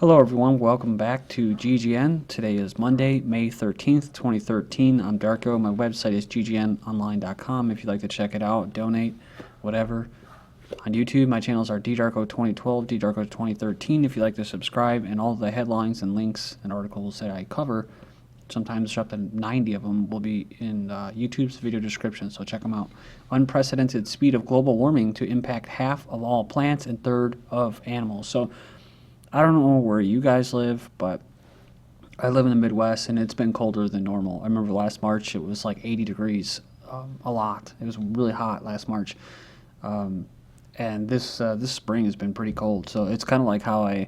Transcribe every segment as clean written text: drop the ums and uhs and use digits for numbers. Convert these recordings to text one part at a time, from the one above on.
Hello everyone, welcome back to GGN. Today is Monday, May 13th, 2013. I'm Darko. My website is ggnonline.com if you'd like to check it out, donate, whatever. On YouTube, my channels are ddarko2012, ddarko2013 if you'd like to subscribe, and all the headlines and links and articles that I cover, sometimes up to 90 of them, will be in YouTube's video description, so check them out. Unprecedented speed of global warming to impact half of all plants and third of animals. So I don't know where you guys live, but I live in the Midwest, and it's been colder than normal. I remember last March, it was like 80 degrees, a lot. It was really hot last March. And this spring has been pretty cold. So it's kind of like how I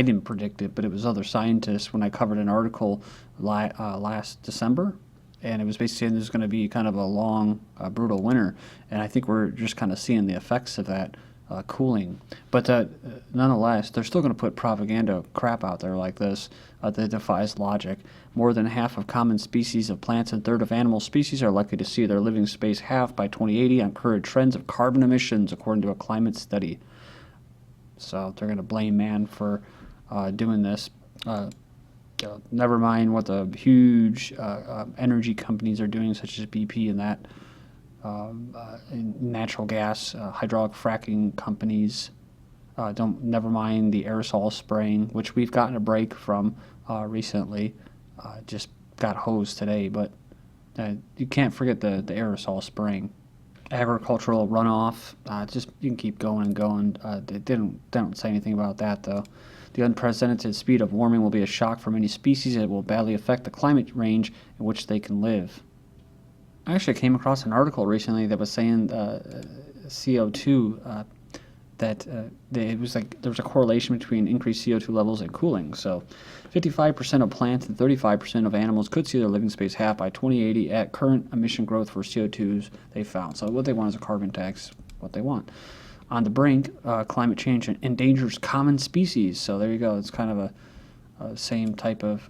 didn't predict it, but it was other scientists when I covered an article last December. And it was basically saying there's going to be kind of a long, brutal winter. And I think we're just kind of seeing the effects of that. Cooling, but nonetheless, they're still going to put propaganda crap out there like this that defies logic. More than half of common species of plants and third of animal species are likely to see their living space halved by 2080 on current trends of carbon emissions, according to a climate study. So they're going to blame man for doing this. Never mind what the huge energy companies are doing, such as BP and that. Natural gas, hydraulic fracking companies. Never mind the aerosol spraying, which we've gotten a break from recently. Just got hosed today, but you can't forget the aerosol spraying. Agricultural runoff. Just you can keep going and going. They don't say anything about that though. The unprecedented speed of warming will be a shock for many species. It will badly affect the climate range in which they can live. I actually came across an article recently that was saying CO2 it was like there was a correlation between increased CO2 levels and cooling. So 55% of plants and 35% of animals could see their living space halved by 2080 at current emission growth for CO2s they found. So what they want is a carbon tax, what they want. On the brink, climate change endangers common species. So there you go. It's kind of a same type of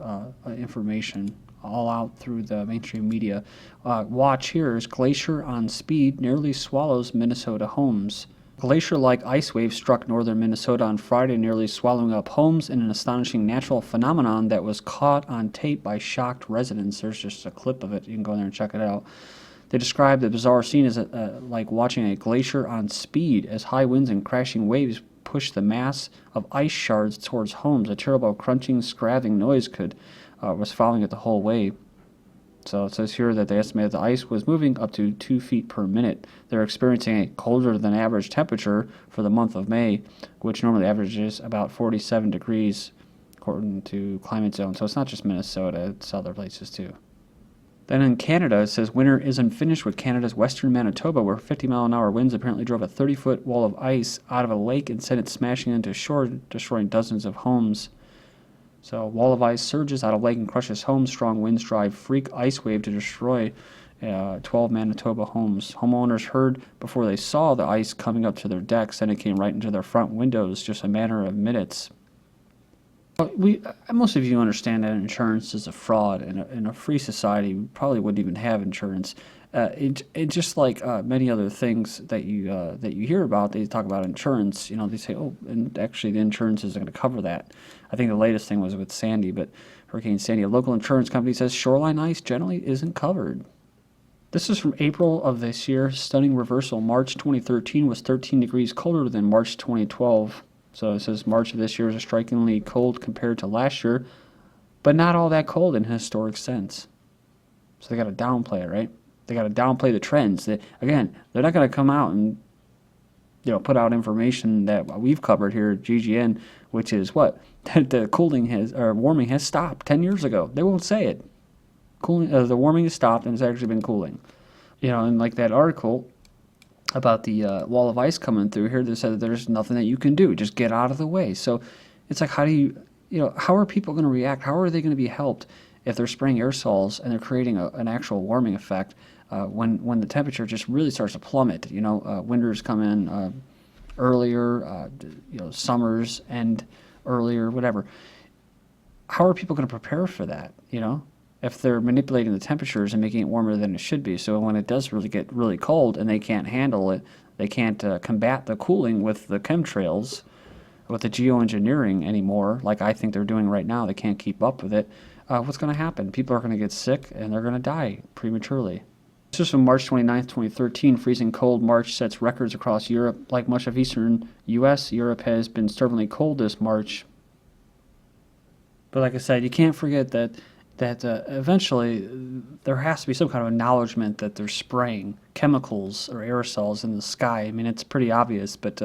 information all out through the mainstream media. Watch here as Glacier on speed nearly swallows Minnesota homes. Glacier-like ice wave struck northern Minnesota on Friday, nearly swallowing up homes in an astonishing natural phenomenon that was caught on tape by shocked residents. There's just a clip of it. You can go in there and check it out. They described the bizarre scene as like watching a glacier on speed as high winds and crashing waves pushed the mass of ice shards towards homes. A terrible crunching, scratching noise was following it the whole way. So it says here that they estimated the ice was moving up to 2 feet per minute. They're experiencing a colder than average temperature for the month of May, which normally averages about 47 degrees according to climate zone. So it's not just Minnesota, it's other places too. Then in Canada, it says winter isn't finished with Canada's western Manitoba, where 50-mile-an-hour winds apparently drove a 30-foot wall of ice out of a lake and sent it smashing into shore, destroying dozens of homes. So a wall of ice surges out of lake and crushes homes. Strong winds drive freak ice wave to destroy 12 Manitoba homes. Homeowners heard before they saw the ice coming up to their decks, and it came right into their front windows, just a matter of minutes. Most of you understand that insurance is a fraud. In a free society, we probably wouldn't even have insurance. It just like many other things that you hear about, they talk about insurance. You know, they say, oh, and actually the insurance isn't going to cover that. I think the latest thing was with Sandy, but Hurricane Sandy. A local insurance company says shoreline ice generally isn't covered. This is from April of this year. Stunning reversal. March 2013 was 13 degrees colder than March 2012. So it says March of this year is strikingly cold compared to last year, but not all that cold in a historic sense. So they got to downplay it, right? They got to downplay the trends. Again, they're not going to come out and put out information that we've covered here at GGN, which is what the warming has stopped 10 years ago. They won't say it. The warming has stopped and it's actually been cooling. And like that article about the wall of ice coming through here, they said that there's nothing that you can do. Just get out of the way. So it's like, how are people going to react? How are they going to be helped if they're spraying aerosols and they're creating an actual warming effect when the temperature just really starts to plummet? Winters come in earlier, summers end earlier, whatever. How are people going to prepare for that, if they're manipulating the temperatures and making it warmer than it should be? So when it does really get really cold and they can't handle it, they can't combat the cooling with the chemtrails, with the geoengineering anymore, like I think they're doing right now. They can't keep up with it. What's going to happen? People are going to get sick and they're going to die prematurely. This is from March 29th, 2013. Freezing cold March sets records across Europe. Like much of eastern U.S., Europe has been stubbornly cold this March. But like I said, you can't forget that eventually there has to be some kind of acknowledgement that they're spraying chemicals or aerosols in the sky. I mean, it's pretty obvious, but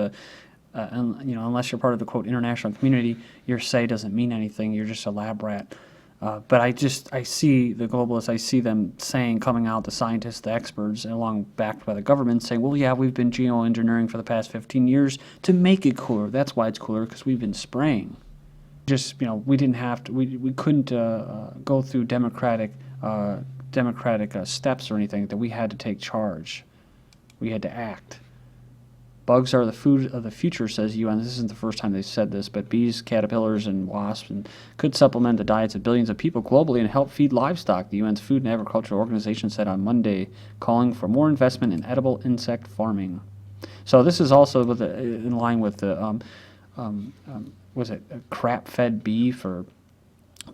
unless you're part of the quote international community, your say doesn't mean anything. You're just a lab rat. But I see the globalists, I see them saying, coming out, the scientists, the experts, along backed by the government, saying, well, yeah, we've been geoengineering for the past 15 years to make it cooler. That's why it's cooler, because we've been spraying. Just, we didn't have to, we couldn't go through democratic steps or anything, that we had to take charge. We had to act. Bugs are the food of the future, says UN. This isn't the first time they've said this, but bees, caterpillars, and wasps could supplement the diets of billions of people globally and help feed livestock, the UN's Food and Agriculture Organization said on Monday, calling for more investment in edible insect farming. So this is also in line with the, was it crap-fed beef or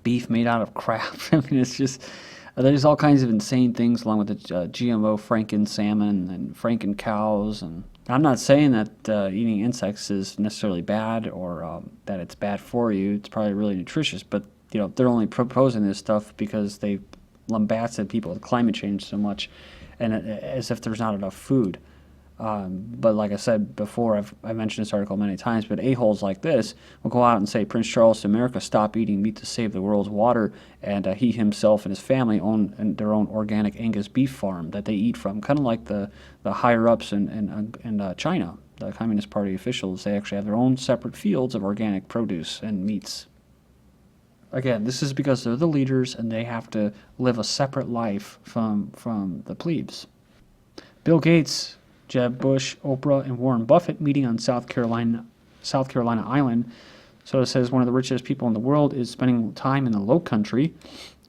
beef made out of crap? I mean, it's just, there's all kinds of insane things along with the GMO Franken salmon and Franken cows. And I'm not saying that eating insects is necessarily bad or that it's bad for you. It's probably really nutritious, but they're only proposing this stuff because they lambasted people with climate change so much, and as if there's not enough food. But like I said before, I mentioned this article many times, but a-holes like this will go out and say Prince Charles to America, stop eating meat to save the world's water, and he himself and his family own their own organic Angus beef farm that they eat from, kind of like the higher-ups in China, the Communist Party officials. They actually have their own separate fields of organic produce and meats. Again, this is because they're the leaders and they have to live a separate life from the plebes. Bill Gates, Jeb Bush, Oprah, and Warren Buffett meeting on South Carolina Island. So it says one of the richest people in the world is spending time in the Low Country.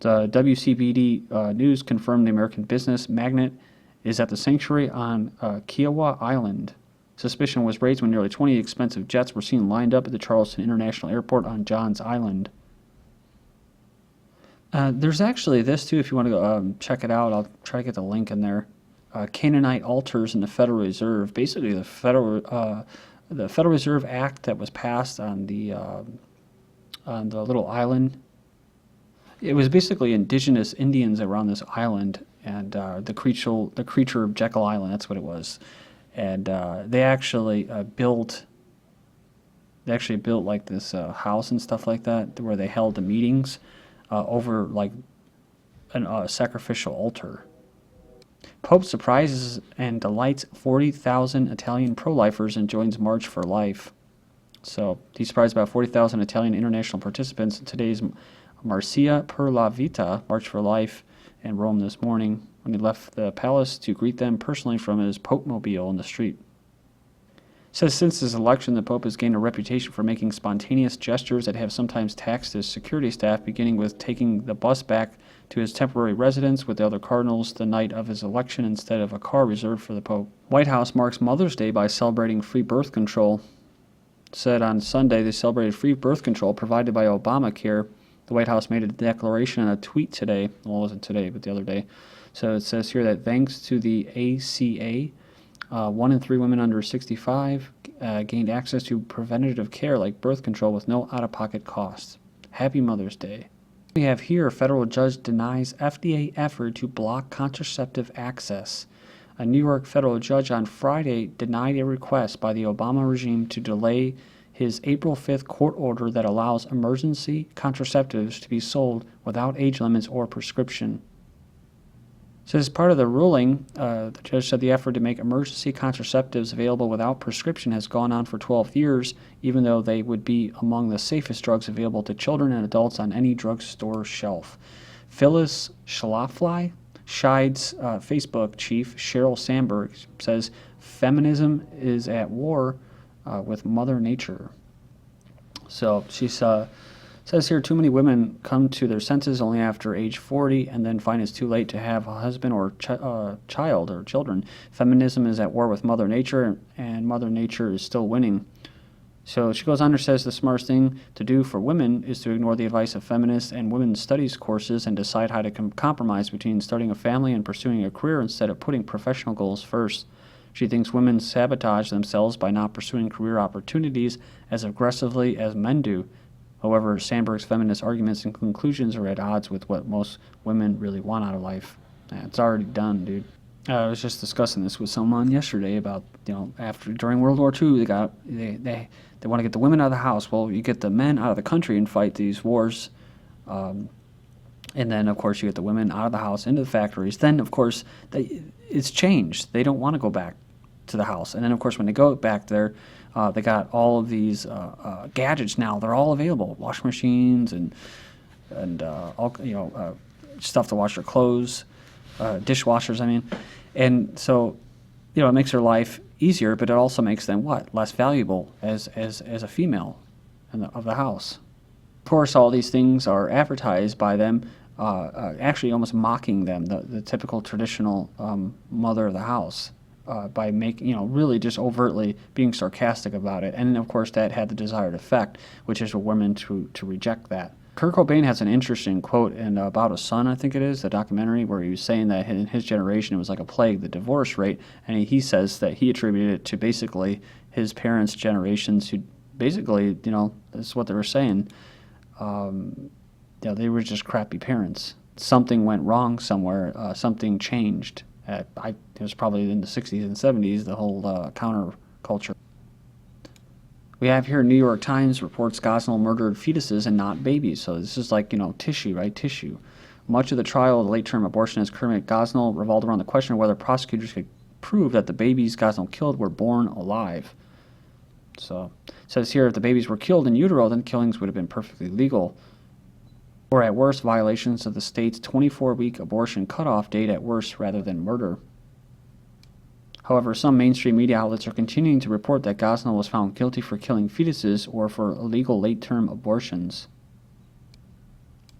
The WCBD News confirmed the American business magnate is at the sanctuary on Kiowa Island. Suspicion was raised when nearly 20 expensive jets were seen lined up at the Charleston International Airport on Johns Island. There's actually this too, if you want to go check it out. I'll try to get the link in there. Canaanite altars in the Federal Reserve. Basically, the Federal Reserve Act that was passed on the little island. It was basically indigenous Indians that were on this island, and the creature of Jekyll Island. That's what it was. And they actually built like this house and stuff like that, where they held the meetings over like a sacrificial altar. Pope surprises and delights 40,000 Italian pro-lifers and joins March for Life. So he's surprised about 40,000 Italian international participants in today's Marcia per la Vita, March for Life, in Rome this morning, when he left the palace to greet them personally from his Pope-mobile in the street. Says since his election, the Pope has gained a reputation for making spontaneous gestures that have sometimes taxed his security staff, beginning with taking the bus back to his temporary residence with the other cardinals the night of his election instead of a car reserved for the Pope. White House marks Mother's Day by celebrating free birth control. Said on Sunday they celebrated free birth control provided by Obamacare. The White House made a declaration in a tweet today. Well, it wasn't today, but the other day. So it says here that thanks to the ACA, 1 in 3 women under 65 gained access to preventative care like birth control with no out-of-pocket costs. Happy Mother's Day. We have here a federal judge denies FDA effort to block contraceptive access. A New York federal judge on Friday denied a request by the Obama regime to delay his April 5th court order that allows emergency contraceptives to be sold without age limits or prescription. So as part of the ruling, the judge said the effort to make emergency contraceptives available without prescription has gone on for 12 years, even though they would be among the safest drugs available to children and adults on any drugstore shelf. Phyllis Schlafly, Scheid's Facebook chief, Sheryl Sandberg, says feminism is at war with Mother Nature. So she says here, too many women come to their senses only after age 40 and then find it's too late to have a husband or child or children. Feminism is at war with Mother Nature, and Mother Nature is still winning. So she goes on and says the smartest thing to do for women is to ignore the advice of feminists and women's studies courses and decide how to compromise between starting a family and pursuing a career instead of putting professional goals first. She thinks women sabotage themselves by not pursuing career opportunities as aggressively as men do. However, Sandberg's feminist arguments and conclusions are at odds with what most women really want out of life. It's already done, dude. I was just discussing this with someone yesterday about, during World War II, they want to get the women out of the house. Well, you get the men out of the country and fight these wars. And then, of course, you get the women out of the house into the factories. Then, of course, it's changed. They don't want to go back to the house. And then, of course, when they go back there, they got all of these gadgets now. They're all available. Washing machines and all, stuff to wash their clothes, dishwashers, I mean. And so, it makes their life easier, but it also makes them what? Less valuable as a female of the house. Of course, all these things are advertised by them, actually almost mocking them, the typical traditional mother of the house, by making, really just overtly being sarcastic about it. And of course, that had the desired effect, which is for women to reject that. Kurt Cobain has an interesting quote in About a Son, I think it is, the documentary, where he was saying that in his generation it was like a plague, the divorce rate, and he says that he attributed it to basically his parents' generations who basically, that's what they were saying, they were just crappy parents. Something went wrong somewhere, something changed. It was probably in the 60s and 70s, the whole counterculture. We have here New York Times reports Gosnell murdered fetuses and not babies. So this is like, tissue, right? Tissue. Much of the trial of the late-term abortionist Kermit Gosnell revolved around the question of whether prosecutors could prove that the babies Gosnell killed were born alive. So it says here if the babies were killed in utero, then killings would have been perfectly legal. Or at worst, violations of the state's 24-week abortion cutoff date at worst rather than murder. However, some mainstream media outlets are continuing to report that Gosnell was found guilty for killing fetuses or for illegal late-term abortions.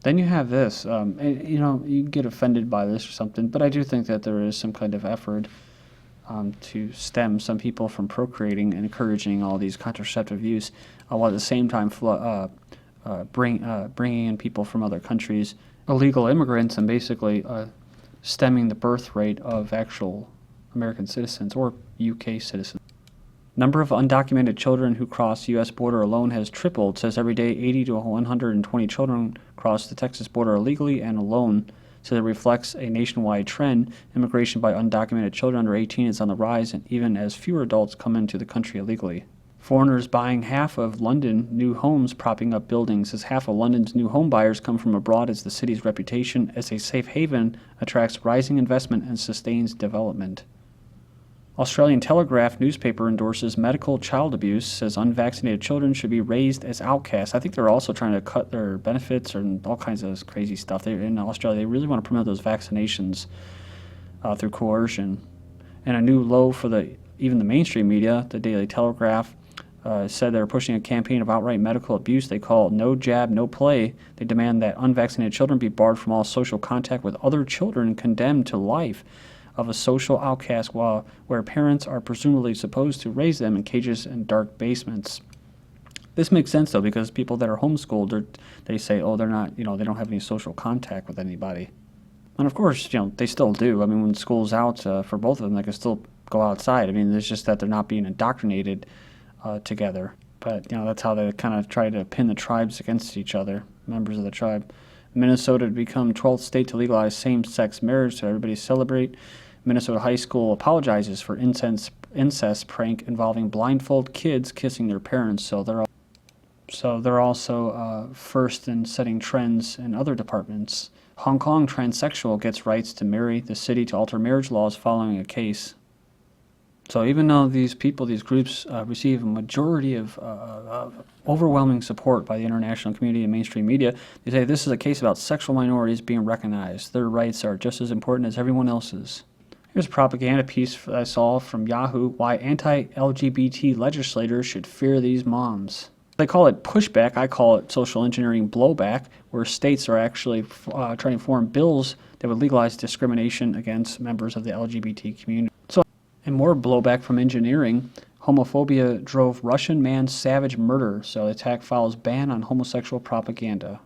Then you have this, you get offended by this or something, but I do think that there is some kind of effort to stem some people from procreating and encouraging all these contraceptive use, while at the same time bringing in people from other countries, illegal immigrants, and basically stemming the birth rate of actual American citizens or UK citizens. Number of undocumented children who cross U.S. border alone has tripled. Says every day 80 to 120 children cross the Texas border illegally and alone. So that reflects a nationwide trend. Immigration by undocumented children under 18 is on the rise, and even as fewer adults come into the country illegally. Foreigners buying half of London new homes, propping up buildings. As half of London's new home buyers come from abroad, as the city's reputation as a safe haven attracts rising investment and sustains development. Australian Telegraph newspaper endorses medical child abuse, says unvaccinated children should be raised as outcasts. I think they're also trying to cut their benefits and all kinds of crazy stuff. In Australia, they really want to promote those vaccinations through coercion. And a new low for even the mainstream media, the Daily Telegraph, said they're pushing a campaign of outright medical abuse they call no jab, no play. They demand that unvaccinated children be barred from all social contact with other children and condemned to life of a social outcast, where parents are presumably supposed to raise them in cages and dark basements. This makes sense, though, because people that are homeschooled, they say, they're not, they don't have any social contact with anybody. And of course, they still do. I mean, when school's out for both of them, they can still go outside. I mean, it's just that they're not being indoctrinated together. But, that's how they kind of try to pin the tribes against each other, members of the tribe. Minnesota to become 12th state to legalize same-sex marriage, so everybody celebrate. Minnesota high school apologizes for incest prank involving blindfold kids kissing their parents. So they're also first in setting trends in other departments. Hong Kong transsexual gets rights to marry the city to alter marriage laws following a case. So even though these groups receive a majority of overwhelming support by the international community and mainstream media, they say this is a case about sexual minorities being recognized. Their rights are just as important as everyone else's. Here's a propaganda piece I saw from Yahoo, why anti-LGBT legislators should fear these moms. They call it pushback. I call it social engineering blowback, where states are actually trying to form bills that would legalize discrimination against members of the LGBT community. And more blowback from engineering. Homophobia drove Russian man's savage murder, so the attack follows ban on homosexual propaganda.